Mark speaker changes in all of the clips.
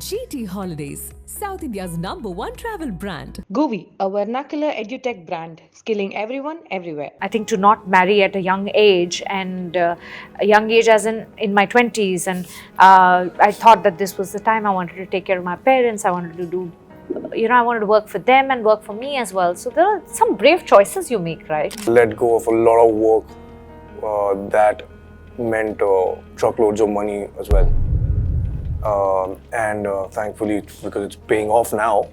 Speaker 1: GT Holidays, South India's #1 travel brand.
Speaker 2: GUVI, a vernacular edutech brand, skilling everyone everywhere.
Speaker 3: I think to not marry at a young age, and a young age as in my 20s, and I thought that this was the time I wanted to take care of my parents. I wanted to do, I wanted to work for them and work for me as well. So there are some brave choices you make, right?
Speaker 4: Let go of a lot of work that meant truckloads of money as well. And thankfully, because it's paying off now,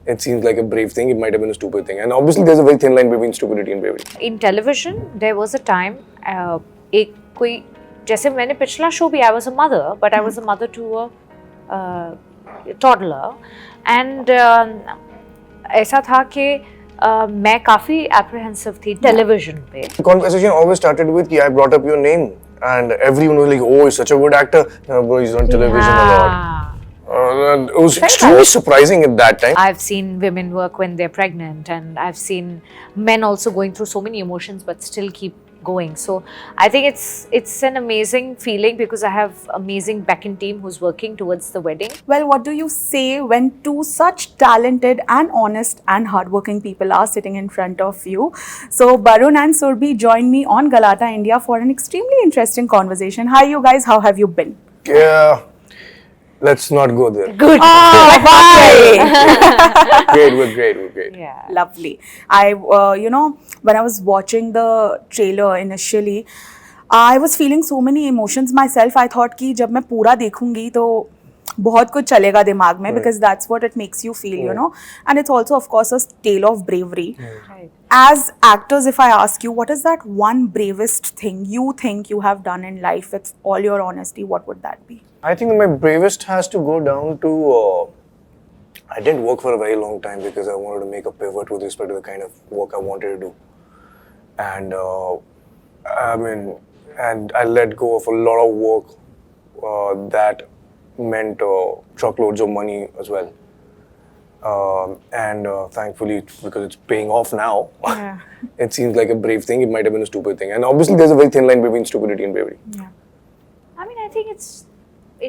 Speaker 4: it seems like a brave thing. It might have been a stupid thing. And obviously, there's a very thin line between stupidity and bravery.
Speaker 3: In television, there was a time, एक कोई जैसे मैंने पिछला show भी I was a mother, but I was a mother to a toddler, and ऐसा था कि मैं काफी apprehensive थी television पे.
Speaker 4: The conversation always started with, I brought up your name. And everyone was like, oh, he's such a good actor. Bro, he's on television a lot. It was extremely surprising at that time.
Speaker 3: I've seen women work when they're pregnant, and I've seen men also going through so many emotions but still keep going. So I think it's an amazing feeling because I have amazing back-end team who's working towards the wedding.
Speaker 5: Well, what do you say when two such talented and honest and hardworking people are sitting in front of you? So Barun and Surbhi joined me on Galatta, India for an extremely interesting conversation. Hi you guys, how have you been?
Speaker 4: Yeah, let's not go there.
Speaker 3: Good.
Speaker 5: Oh, bye!
Speaker 4: We're great.
Speaker 5: Yeah. Lovely. I, when I was watching the trailer initially, I was feeling so many emotions myself. I thought कि जब मैं पूरा देखूंगी तो बहुत कुछ चलेगा दिमाग में, because that's what it makes you feel, you know. And it's also, of course, a tale of bravery.
Speaker 3: Right.
Speaker 5: As actors, if I ask you, what is that one bravest thing you think you have done in life, with all your honesty, what would that be?
Speaker 4: I think my bravest has to go down to, I didn't work for a very long time because I wanted to make a pivot with respect to the kind of work I wanted to do. And and I let go of a lot of work that meant truckloads of money as well. And thankfully, because it's paying off now, it seems like a brave thing. It might have been a stupid thing. And obviously, there's a very thin line between stupidity and bravery.
Speaker 5: Yeah.
Speaker 3: I mean, I think it's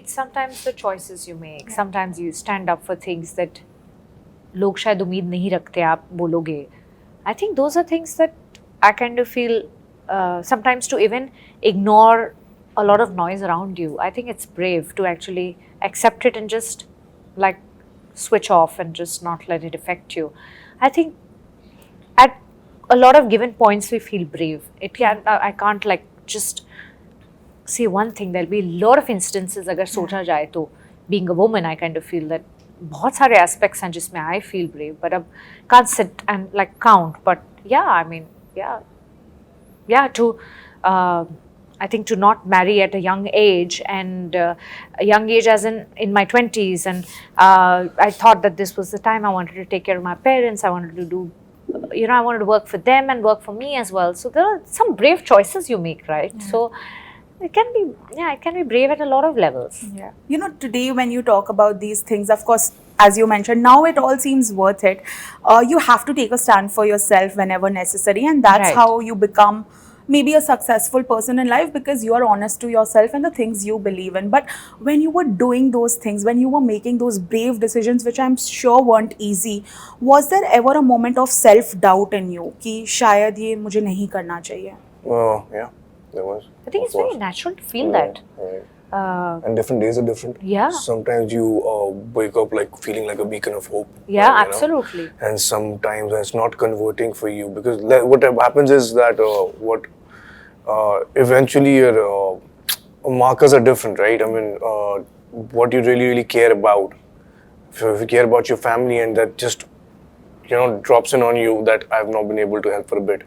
Speaker 3: sometimes the choices you make. Sometimes you stand up for things that लोग शायद उम्मीद नहीं रखते आप बोलोगे. I think those are things that I kind of feel sometimes to even ignore a lot of noise around you. I think it's brave to actually accept it and just like switch off and just not let it affect you. I think at a lot of given points we feel brave. I can't like just say one thing. There'll be a lot of instances अगर सोचा जाए तो being a woman I kind of feel that बहुत सारे aspects हैं जिसमें I feel brave, but अब can't sit and like count. But yeah, I mean, to I think to not marry at a young age, and a young age as in my 20s, and I thought that this was the time I wanted to take care of my parents. I wanted to do, I wanted to work for them and work for me as well. So there are some brave choices you make, right? So it can be brave at a lot of levels.
Speaker 5: Yeah. You know, today when you talk about these things, of course, as you mentioned, now it all seems worth it. You have to take a stand for yourself whenever necessary, and that's
Speaker 3: Right.
Speaker 5: how you become maybe a successful person in life, because you are honest to yourself and the things you believe in. But when you were doing those things, when you were making those brave decisions, which I'm sure weren't easy, was there ever a moment of self-doubt in you कि शायद ये मुझे नहीं करना चाहिए?
Speaker 4: Yeah, there was.
Speaker 3: I think it's very natural to feel that.
Speaker 4: Right. And different days are different.
Speaker 3: Yeah.
Speaker 4: Sometimes you wake up like feeling like a beacon of hope.
Speaker 3: Yeah,
Speaker 4: you know?
Speaker 3: absolutely.
Speaker 4: And sometimes it's not converting for you, because what happens is that eventually your markers are different, right? I mean, what you really care about. If you care about your family and that just drops in on you, that I've not been able to help for a bit,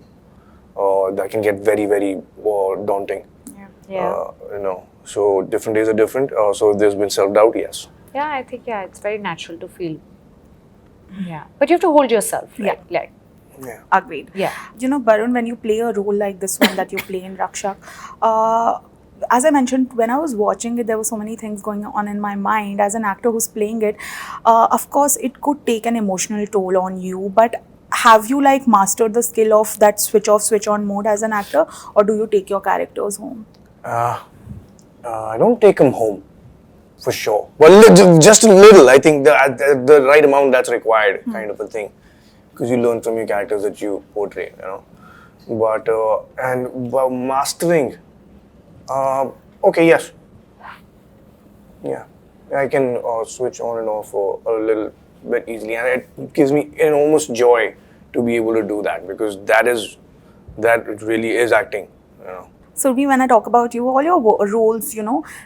Speaker 4: that can get very, very daunting.
Speaker 3: Yeah.
Speaker 4: So different days are different. So there's been self-doubt, yes.
Speaker 3: Yeah, I think it's very natural to feel. Yeah, but you have to hold yourself, right?
Speaker 5: Yeah.
Speaker 4: Yeah.
Speaker 5: Agreed.
Speaker 3: Yeah.
Speaker 5: You know, Barun, when you play a role like this one that you play in Rakshak, as I mentioned, when I was watching it, there were so many things going on in my mind. As an actor who's playing it, of course, it could take an emotional toll on you. But have you like mastered the skill of that switch off, switch on mode as an actor, or do you take your characters home?
Speaker 4: I don't take them home. for sure. Well, just a little. I think the right amount that's required, kind of a thing, because you learn from your characters that you portray, you know. But mastering, okay, yes, yeah, I can switch on and off a little bit easily, and it gives me an almost joy to be able to do that, because that really is acting, you know.
Speaker 5: Surbhi, when I talk about you, all your roles,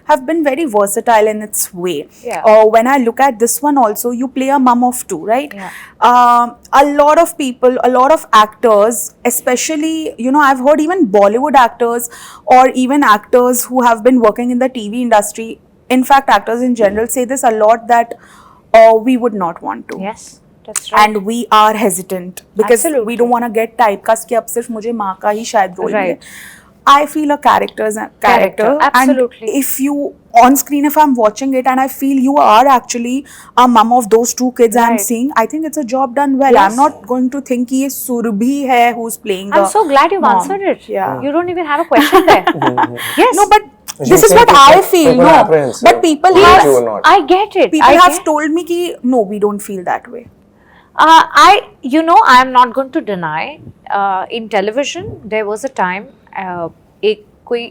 Speaker 5: have been very versatile in its way.
Speaker 3: Yeah.
Speaker 5: When I look at this one also, you play a mum of two, right?
Speaker 3: Yeah.
Speaker 5: A lot of people, a lot of actors, especially, I've heard even Bollywood actors or even actors who have been working in the TV industry, in fact, actors in general say this a lot, that we would not want to.
Speaker 3: Yes. That's right.
Speaker 5: And we are hesitant because
Speaker 3: Absolutely.
Speaker 5: we don't want to get typecast कि अब सिर्फ मुझे माँ का ही शायद role मिले.
Speaker 3: Right.
Speaker 5: I feel a character is a character.
Speaker 3: Absolutely.
Speaker 5: And if you, on screen, if I'm watching it and I feel you are actually a mum of those two kids I'm
Speaker 3: Right.
Speaker 5: seeing, I think it's a job done well.
Speaker 3: Yes.
Speaker 5: I'm not going to think कि ये Surbhi है who's playing
Speaker 3: I'm
Speaker 5: the
Speaker 3: so glad you've
Speaker 5: mom.
Speaker 3: answered it.
Speaker 5: Yeah.
Speaker 3: You don't even have a question there. Yes.
Speaker 5: No, but
Speaker 4: You
Speaker 5: this is
Speaker 4: think
Speaker 5: what I feel.
Speaker 4: people
Speaker 5: No,
Speaker 4: are apprehensive
Speaker 5: but people
Speaker 4: about you or
Speaker 5: have
Speaker 4: not.
Speaker 3: I get it.
Speaker 5: people
Speaker 3: I
Speaker 5: have
Speaker 3: get-
Speaker 5: told me कि no, we don't feel that way.
Speaker 3: I am not going to deny. In television, there was a time, एक कोई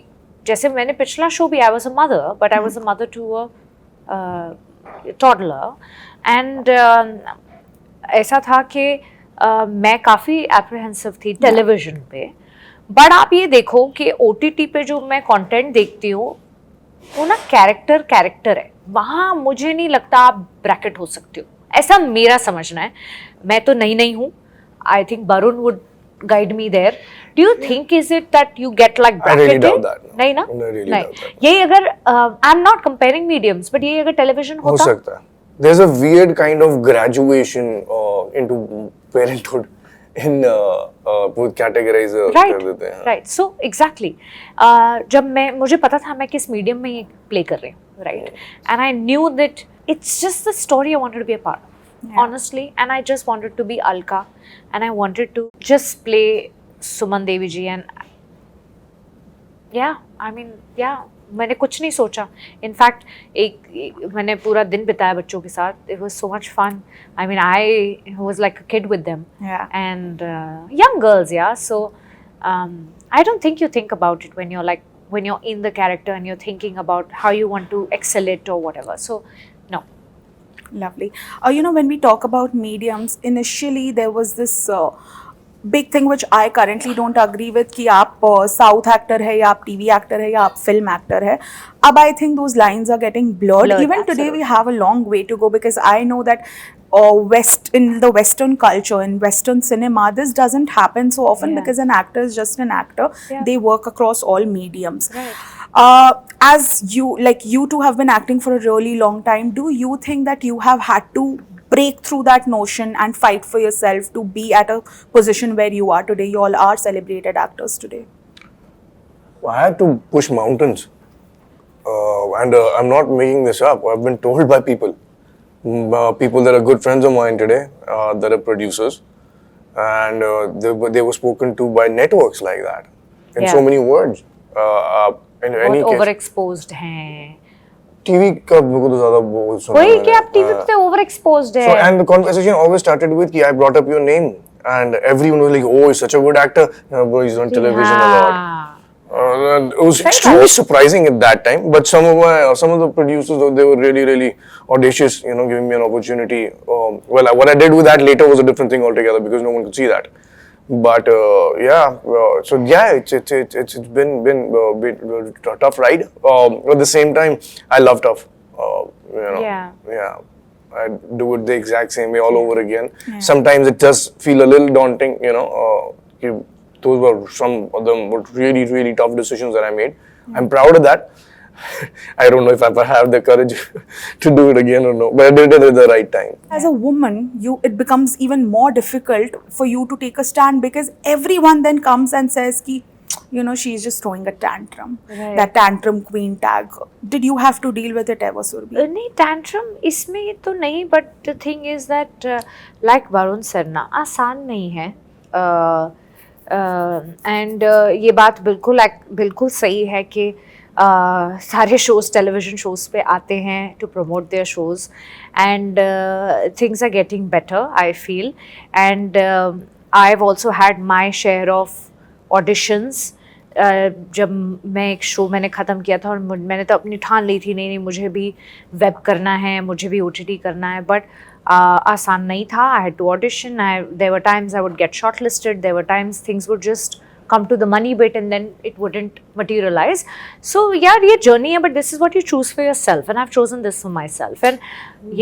Speaker 3: जैसे मैंने पिछला show भी I was a mother, but I was a mother to a toddler, and ऐसा था कि मैं काफ़ी apprehensive थी टेलीविजन पे. बट आप ये देखो कि OTT पे जो मैं कंटेंट देखती हूँ वो ना कैरेक्टर है, वहाँ मुझे नहीं लगता आप ब्रैकेट हो सकते हो, ऐसा मेरा समझना है. मैं तो नहीं हूँ. I think Varun would guide me there. Do you think is it that you get like
Speaker 4: I
Speaker 3: bracketed?
Speaker 4: really doubt that.
Speaker 3: नहीं ना?
Speaker 4: I really
Speaker 3: नहीं.
Speaker 4: doubt that.
Speaker 3: यही अगर I'm not comparing mediums, but यही अगर television
Speaker 4: हो
Speaker 3: होता,
Speaker 4: सकता है. There's a weird kind of graduation into parenthood in वो categorize कर देते हैं.
Speaker 3: right. So exactly. जब मुझे पता था मैं किस medium में ये play कर रही हूँ, right? And I knew that it's just the story I wanted to be a part of.
Speaker 5: Yeah.
Speaker 3: Honestly, and I just wanted to be Alka, and I wanted to just play Suman Devi ji, and मैंने कुछ नहीं सोचा. In fact, मैंने पूरा दिन बिताया बच्चों के साथ. It was so much fun. I mean, I was like a kid with them.
Speaker 5: Yeah.
Speaker 3: And young girls, yeah. So I don't think you think about it when you're in the character and you're thinking about how you want to excel it or whatever. So no.
Speaker 5: Lovely. When we talk about mediums, initially there was this big thing which I currently don't agree with कि आप South actor है या आप TV actor है या आप film actor है. अब I think those lines are getting blurred. Even today we have a long way to go, because I know that in the Western culture, in Western cinema, this doesn't happen so often,
Speaker 3: Yeah.
Speaker 5: because an actor is just an actor.
Speaker 3: Yeah.
Speaker 5: They work across all mediums.
Speaker 3: Right.
Speaker 5: As you two have been acting for a really long time, do you think that you have had to break through that notion and fight for yourself to be at a position where you are today? You all are celebrated actors today.
Speaker 4: I had to push mountains, and I'm not making this up. I've been told by people that are good friends of mine today, that are producers, and they were spoken to by networks like that, in so
Speaker 3: Yeah.
Speaker 4: many words. In any
Speaker 3: बहुत
Speaker 4: case,
Speaker 3: overexposed हैं.
Speaker 4: TV का मेरे को तो ज़्यादा बहुत सुना
Speaker 3: वही
Speaker 4: मैंने.
Speaker 3: कि आप TV पे overexposed
Speaker 4: So,
Speaker 3: है.
Speaker 4: and the conversation always started with I brought up your name, and everyone was like, "Oh, he's such a good actor. Bro, he's on television a lot."
Speaker 3: हाँ.
Speaker 4: And it was
Speaker 3: Very
Speaker 4: extremely
Speaker 3: nice.
Speaker 4: surprising at that time. But some of the producers, they were really, really audacious, giving me an opportunity. What I did with that later was a different thing altogether, because no one could see that. But it's been a tough ride. At the same time, I love tough.
Speaker 3: Yeah.
Speaker 4: I do it the exact same way all over again. Yeah. Sometimes it does feel a little daunting, those were some of them were really, really tough decisions that I made. I'm proud of that. I don't know if I ever have the courage to do it again or no, but I did it at the right time.
Speaker 5: As a woman, it becomes even more difficult for you to take a stand, because everyone then comes and says ki, she's just throwing a tantrum.
Speaker 3: Right.
Speaker 5: That tantrum queen tag. Did you have to deal with it ever, Surbhi?
Speaker 3: नहीं, tantrum इसमें तो नहीं, but the thing is that like Varun said ना, आसान नहीं है. And ये बात बिल्कुल सही है कि सारे शोज टेलीविजन शोज पे आते हैं to promote their shows and things are getting better I feel and I have also had my share of auditions जब मैं एक शो मैंने ख़त्म किया था और मैंने तो अपनी ठान ली थी नहीं मुझे भी वेब करना है मुझे भी OTT करना है बट आसान नहीं था I had to audition there were times I would get shortlisted there were times things would just come to the money bit and then it wouldn't materialize. So yeah, ये journey है but this is what you choose for yourself and I've chosen this for myself and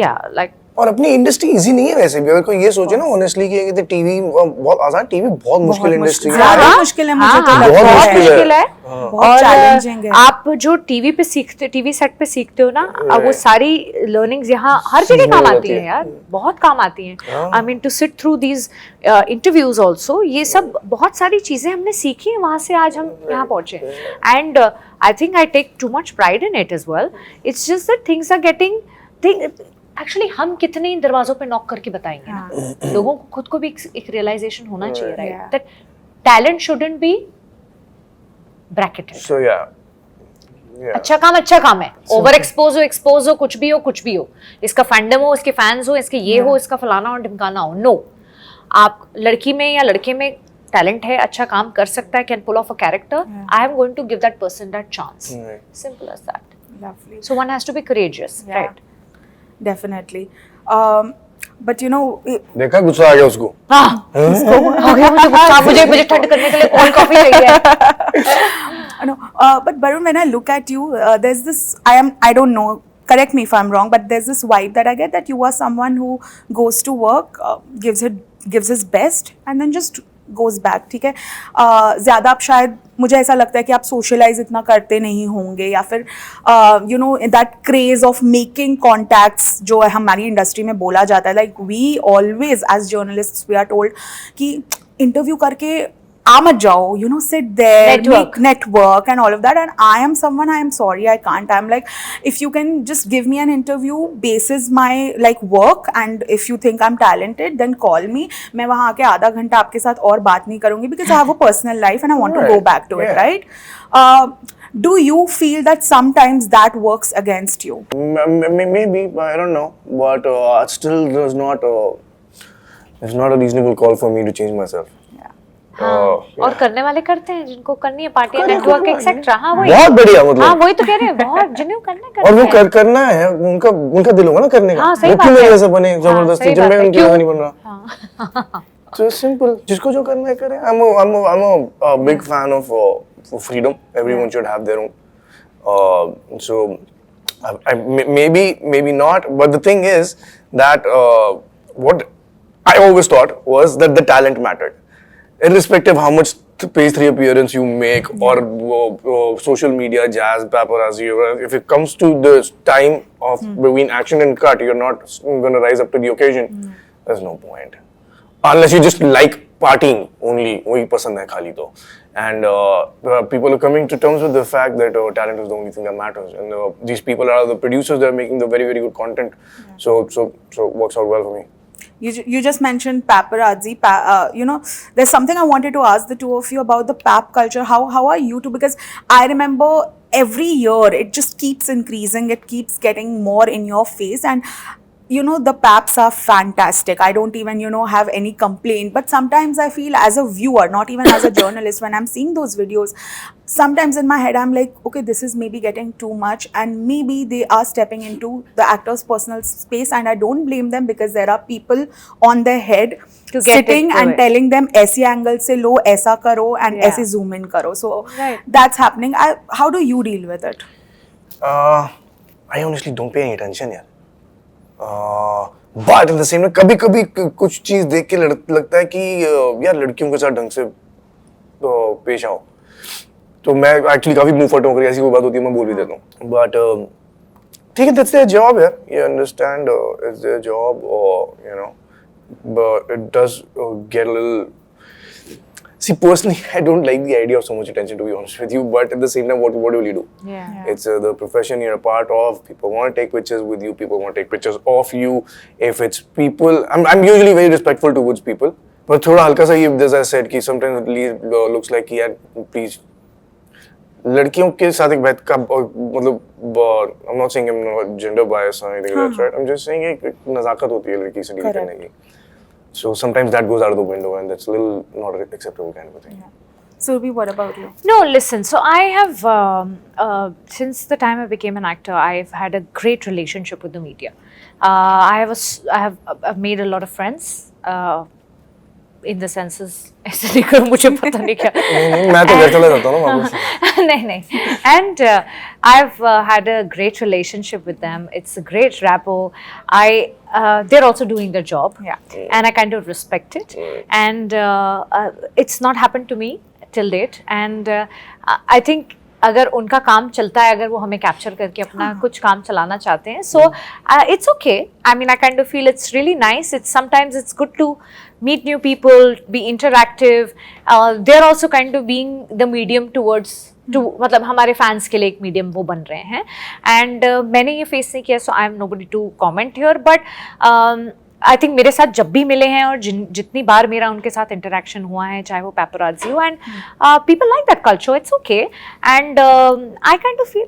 Speaker 3: yeah like
Speaker 4: और अपनी industry easy नहीं है वैसे भी अगर कोई ये सोचे ना ऑनेस्टली कि टीवी बहुत आसान टीवी बहुत मुश्किल इंडस्ट्री है
Speaker 5: ज़्यादा मुश्किल है मुझे तो
Speaker 3: बहुत
Speaker 5: लगता है
Speaker 3: मुश्किल है
Speaker 5: बहुत चैलेंजिंग है
Speaker 3: आप जो टीवी पे सीखते टीवी सेट पे सीखते हो ना वो सारी लर्निंग्स यहाँ हर जगह काम आती हैं यार बहुत काम आती हैं I mean to sit through these interviews also ये सब बहुत सारी चीजें हमने सीखी हैं वहाँ से आज हम यहाँ पहुँचे and I think I take too much pride in it as well it's just that things are getting actually हम कितने इन दरवाजों पे नॉक करके बताएंगे ना लोगों को खुद को भी एक रियलाइजेशन होना चाहिए right that talent shouldn't be bracketed
Speaker 4: so या
Speaker 3: अच्छा काम है ओवर एक्सपोज हो कुछ भी हो इसका फैंडम हो इसके फैंस हो इसके ये हो इसका फलाना हो ढिमकाना हो नो आप लड़की में या लड़के में टैलेंट है अच्छा काम कर सकता है can pull off a character I am going to give that person that chance simple as that
Speaker 5: lovely
Speaker 3: so one has to be courageous right
Speaker 5: definitely but you know
Speaker 4: देखा गुस्सा आ गया उसको
Speaker 3: हो गया मुझे गुस्सा मुझे ठंड करने के लिए कोल्ड कॉफी चाहिए
Speaker 5: no but Barun when I look at you there's this I don't know correct me if I'm wrong but there's this vibe that I get that you are someone who goes to work gives his best and then just goes back ठीक है ज़्यादा आप शायद मुझे ऐसा लगता है कि आप सोशलाइज इतना करते नहीं होंगे या फिर you know that craze of making contacts जो हमारी इंडस्ट्री में बोला जाता है like we always as journalist we are told कि इंटरव्यू करके आ मत जाओ you know sit there make network and all of that and I am someone I am sorry I can't I'm like if you can just give me an interview basis my like work and if you think I'm talented then call me मैं वहाँ आके आधा घंटा आपके साथ और बात नहीं करूँगी because I have a personal life and I want to go back to it right do you feel that sometimes that works against you
Speaker 4: maybe I don't know but still there's not a reasonable call for me to change myself
Speaker 3: और करने वाले करते हैं जिनको करनी है party network etcetera हाँ वही
Speaker 4: बहुत बढ़िया मतलब
Speaker 3: हाँ वही तो कह रहे हैं बहुत जिन्हें करना
Speaker 4: और वो करना है उनका दिल होगा ना करने का
Speaker 3: हाँ, सही
Speaker 4: वो
Speaker 3: बात
Speaker 4: क्यों
Speaker 3: है।
Speaker 4: मेरे जैसे बने जबरदस्ती जब मैं उनके जैसा नहीं बन रहा
Speaker 3: हाँ
Speaker 4: so simple जिसको जो करना है करे I'm a big fan of freedom everyone should have their own so maybe not but the thing is that what I always thought was that the talent mattered irrespective how much page 3 appearance you make or social media jazz paparazzi if it comes to the time of between action and cut you're not going to rise up to the occasion there's no point unless you just like partying only वही पसंद है खाली तो and people are coming to terms with the fact that talent is the only thing that matters and these people are the producers that are making the very very good content so works out well for me.
Speaker 5: You just mentioned paparazzi. You know, there's something I wanted to ask the two of you about the pap culture. How are you two? Because I remember every year it just keeps increasing. It keeps getting more in your face and. You know, the paps are fantastic. I don't even, you know, have any complaint. But sometimes I feel as a viewer, not even as a journalist, when I'm seeing those videos, sometimes in my head I'm like, okay, this is maybe getting too much. And maybe they are stepping into the actor's personal space. And I don't blame them because there are people on their head sitting and telling them, aise angle se lo, aisa karo, and aise zoom in karo. So that's happening. How do you deal with it?
Speaker 4: I honestly don't pay any attention यार. But in the same way कभी कभी कुछ चीज देख के लगता है कि यार लड़कियों के साथ ढंग से पेश आओ तो मैं एक्चुअली काफी मुंह फट होकर ऐसी कोई बात होती है मैं बोल भी देता हूँ बट ठीक है that's their job यार you understand it's their job you know but it does get a little see personally I don't like the idea of so much attention to be honest with you but at the same time what will you do it's the profession you're a part of people want to take pictures with you people want to take pictures of you if it's people I'm usually very respectful towards people but thoda halka sa ye as I said ki sometimes it looks like yaar please लड़कियों के साथ एक बैठ का मतलब I'm not saying I'm not gender bias or anything like that, right? I'm just saying एक नज़ाकत होती है लड़की से डील करने की. So sometimes that goes out of the window and that's a little not acceptable kind of a thing.
Speaker 5: Yeah. Surbhi, what about you?
Speaker 3: No, listen. So I have, since the time I became an actor, I've had a great relationship with the media. I've made a lot of friends. In the senses, ऐसे नहीं करो मुझे पता नहीं क्या.
Speaker 4: नहीं मैं तो घर चला जाता हूँ ना वापस.
Speaker 3: नहीं. And I've had a great relationship with them. It's a great rapport. They're also doing their job.
Speaker 5: Yeah.
Speaker 3: And I kind of respect it. And it's not happened to me till date. And I think अगर उनका काम चलता है, अगर वो हमें capture करके अपना कुछ काम चलाना चाहते हैं, so it's okay. I mean, I kind of feel it's really nice. Sometimes it's good to meet new people, be interactive. They're also kind of being the medium towards मतलब हमारे फैंस के लिए एक मीडियम वो बन रहे हैं. And मैंने ये फेस नहीं किया, so I am nobody to comment here, but I think मेरे साथ जब भी मिले हैं और जितनी बार मेरा उनके साथ इंटरेक्शन हुआ है, चाहे वो पेपराजी हो, and people like that culture, it's okay. And I kind of feel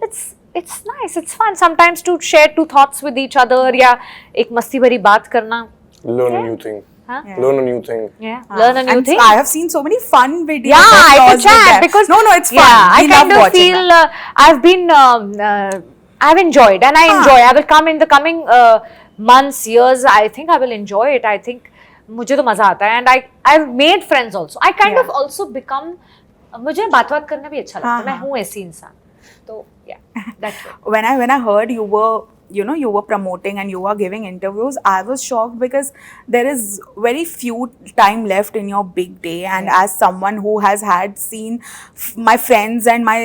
Speaker 3: it's nice, it's fun sometimes to share two thoughts with each other, या एक मस्ती भरी बात करना.
Speaker 4: Learn a new thing.
Speaker 3: Huh?
Speaker 5: Yeah.
Speaker 4: Learn a new thing.
Speaker 3: Yeah, learn a new
Speaker 5: And
Speaker 3: thing.
Speaker 5: I have seen so many fun videos.
Speaker 3: Yeah,
Speaker 5: of
Speaker 3: I
Speaker 5: yours
Speaker 3: could
Speaker 5: with
Speaker 3: chat
Speaker 5: them.
Speaker 3: because
Speaker 5: no, it's fun.
Speaker 3: Yeah,
Speaker 5: We
Speaker 3: I kind
Speaker 5: love
Speaker 3: of
Speaker 5: watching
Speaker 3: feel
Speaker 5: that.
Speaker 3: I've been I've enjoyed, and I enjoy. I will come in the coming months, years. I think I will enjoy it. I think मुझे तो मजा आता है, and I've made friends also. I kind of also become मुझे बात करना भी अच्छा लगता है. मैं हूँ ऐसी इंसान. तो yeah, that's it.
Speaker 5: When I heard you were promoting and you were giving interviews, I was shocked because there is very few time left in your big day. And as someone who has seen my friends and my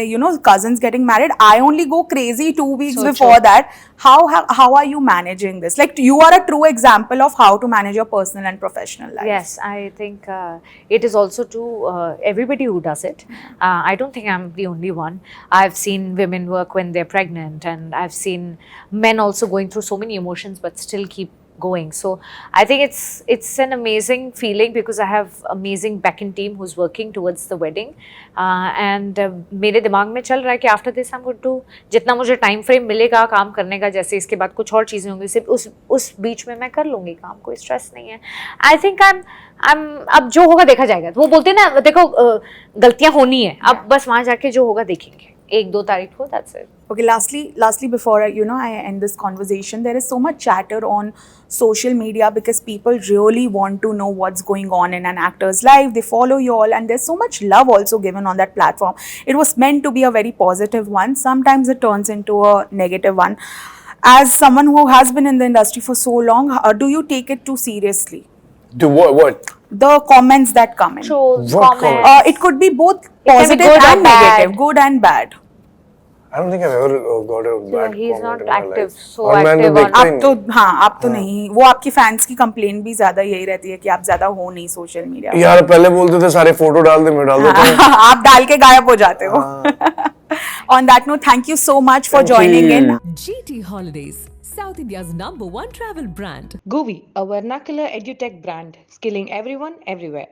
Speaker 5: cousins getting married, I only go crazy 2 weeks
Speaker 3: So
Speaker 5: before
Speaker 3: true.
Speaker 5: that. How are you managing this? Like, you are a true example of how to manage your personal and professional life.
Speaker 3: Yes, I think it is also to everybody who does it. I don't think I'm the only one. I've seen women work when they're pregnant, and I've seen men also going through so many emotions but still keep going. So I think it's an amazing feeling because I have amazing back-end team who's working towards the wedding. And मेरे दिमाग में चल रहा है कि after this I'm going to जितना मुझे time frame मिलेगा काम करने का, जैसे इसके बाद कुछ और चीज़ें होंगी, सिर्फ उस बीच में मैं कर लूँगी काम, कोई स्ट्रेस नहीं है. I think I'm अब जो होगा देखा जाएगा. वो बोलते हैं ना, देखो गलतियाँ होनी है, अब बस वहाँ जाके जो होगा देखेंगे. 1-2 तारीख को, that's it.
Speaker 5: Okay, lastly, before I end this conversation, there is so much chatter on social media because people really want to know what's going on in an actor's life. They follow you all, and there's so much love also given on that platform. It was meant to be a very positive one. Sometimes it turns into a negative one. As someone who has been in the industry for so long, do you take it too seriously?
Speaker 4: Do what?
Speaker 5: The comments that come in.
Speaker 3: Trolls,
Speaker 4: What
Speaker 3: comments.
Speaker 5: It could be both
Speaker 3: can be
Speaker 5: positive
Speaker 3: good
Speaker 5: and
Speaker 3: and bad.
Speaker 5: negative, good and bad.
Speaker 4: I don't think I've ever got a bad
Speaker 3: he's
Speaker 4: comment
Speaker 3: not
Speaker 4: in my
Speaker 3: active,
Speaker 4: life.
Speaker 3: so
Speaker 4: और मैंने
Speaker 3: active
Speaker 4: देखता
Speaker 3: on-
Speaker 4: ही
Speaker 5: आप तो
Speaker 4: नहीं.
Speaker 5: आप तो नहीं, वो आपकी फैंस की कंप्लेन भी ज्यादा यही रहती है कि आप ज्यादा हो नहीं सोशल मीडिया.
Speaker 4: यार पहले बोलते थे सारे फोटो डाल दे, मैं डाल देता हूँ.
Speaker 5: आप डाल के गायब हो जाते हो. On that note, thank you so much for
Speaker 4: Thank
Speaker 5: joining
Speaker 4: you.
Speaker 5: in.
Speaker 1: GT Holidays, South India's #1 travel brand.
Speaker 2: GUVI, a vernacular edutech brand, skilling everyone everywhere.